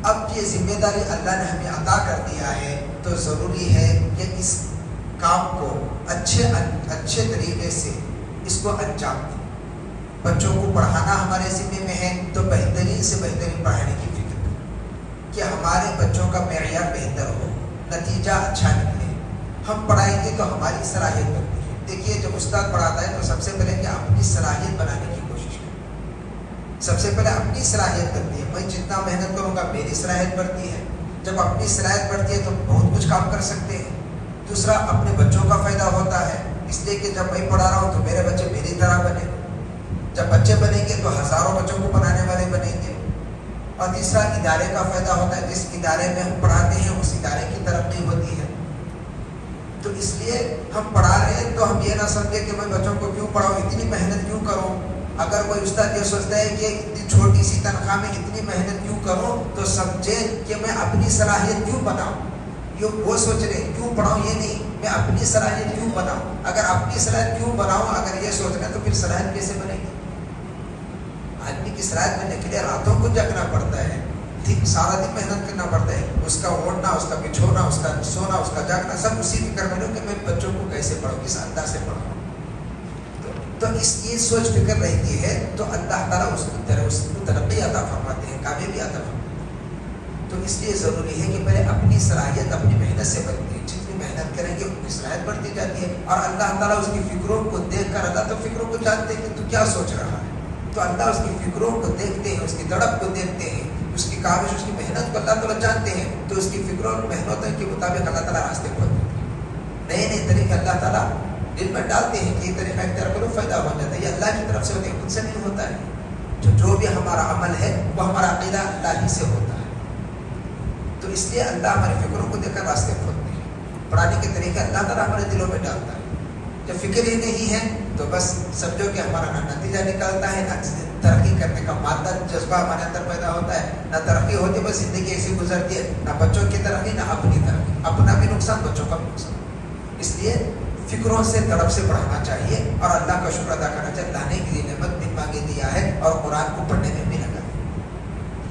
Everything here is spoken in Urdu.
اب یہ ذمہ داری اللہ نے ہمیں عطا کر دیا ہے تو ضروری ہے کہ اس کام کو اچھے طریقے سے اس کو انجام دیں۔ بچوں کو پڑھانا ہمارے ذمہ میں ہے تو بہترین سے بہترین پڑھانے کی فکر کریں کہ ہمارے بچوں کا معیار بہتر ہو، نتیجہ اچھا نکلے۔ ہم پڑھائیں گے تو ہماری صلاحیت بنتی ہے۔ دیکھیے جب استاد پڑھاتا ہے تو سب سے پہلے کہ اپنی صلاحیت بنانے کی کوشش کریں۔ سب سے پہلے اپنی صلاحیت بنتی ہے، میں جتنا محنت کروں گا میری صلاحیت بڑھتی ہے۔ جب اپنی صلاحیت بڑھتی ہے تو بہت کچھ کام کر سکتے ہیں۔ دوسرا اپنے بچوں کا فائدہ ہوتا ہے، اس لیے کہ جب میں پڑھا رہا ہوں تو میرے بچے میری طرح بنے۔ جب بچے بنیں گے تو ہزاروں بچوں کو پڑھانے والے بنیں گے۔ اور تیسرا ادارے کا فائدہ ہوتا ہے، جس ادارے میں ہم پڑھاتے ہیں اس ادارے کی ترقی ہوتی ہے۔ تو اس لیے ہم پڑھا رہے ہیں تو ہم یہ نہ سمجھے کہ میں بچوں کو کیوں پڑھاؤں، اتنی محنت کیوں کروں۔ اگر کوئی استاد یہ سوچتا ہے کہ اتنی چھوٹی سی تنخواہ میں اتنی محنت کیوں کروں تو سمجھے کہ میں اپنی صلاحیت کیوں بناؤں۔ وہ سوچ رہے کیوں پڑھاؤں، یہ نہیں میں اپنی صلاحیت کیوں بناؤں۔ اگر اپنی صلاحیت کیوں بناؤں اگر یہ سوچ رہے ہیں تو پھر صلاحیت کیسے بنے گی؟ آدمی کی صلاحیت بننے کے لیے راتوں کو جگنا پڑتا ہے، سارا دن محنت کرنا پڑتا ہے، اس کا اوڑھنا، اس کا بچھونا، اس کا سونا، اس کا جاگنا سب اسی فکر میں کہ میں بچوں کو کیسے پڑھوں، کس انداز سے پڑھوں۔ تو اس یہ سوچ فکر رہتی ہے تو اللہ تعالیٰ اس کو ترقی عطا فرماتے ہیں، کامیابی عطا فرماتے ہیں۔ تو اس لیے ضروری ہے کہ پہلے اپنی صلاحیت اپنی محنت سے بنتی ہے، جتنی محنت کریں گے ان کی صلاحیت بڑھتی جاتی ہے۔ اور اللہ تعالیٰ اس کی فکروں کو دیکھ کر، اللہ تو فکروں کو جانتے ہیں کہ تو کیا سوچ رہا ہے، تو اللہ اس کی فکروں کو دیکھتے ہیں، اس کی تڑپ کو دیکھتے ہیں، اس کی کاوش، اس کی محنت کو اللہ تعالیٰ جانتے ہیں، تو اس کی فکروں اور محنتوں کے مطابق اللہ تعالیٰ راستے کھولتے ہیں۔ نئے نئے طریقے اللہ تعالیٰ دل میں ڈالتے ہیں کہ یہ طریقہ اختیار کرو فائدہ ہو جاتا ہے، یہ اللہ کی طرف سے ہوتا ہے، خود سے نہیں ہوتا ہے۔ جو بھی ہمارا عمل ہے وہ ہمارا عقیدہ اللہ ہی سے ہوتا ہے۔ تو اس لیے اللہ ہماری فکروں کو دیکھ کر راستے کھولتے ہیں، پڑھانے کے طریقے اللہ تعالیٰ ہمارے دلوں میں ڈالتا ہے۔ جب فکر ہی نہیں ہے تو بس سمجھو کہ ہمارا نہ نتیجہ نکلتا ہے، نہ ترقی کرنے کا مادہ جذبہ ہمارے اندر پیدا ہوتا ہے، نہ ترقی ہوتی، بس زندگی ایسی گزرتی ہے، نہ بچوں کی ترقی نہ اپنی ترقی، اپنا بھی نقصان بچوں کا بھی نقصان۔ اس لیے فکروں سے تڑپ سے پڑھانا چاہیے اور اللہ کا شکر ادا کرنا چاہیے۔ اللہ نے یہ نعمت بن مانگے دیا ہے اور قرآن کو پڑھنے میں بھی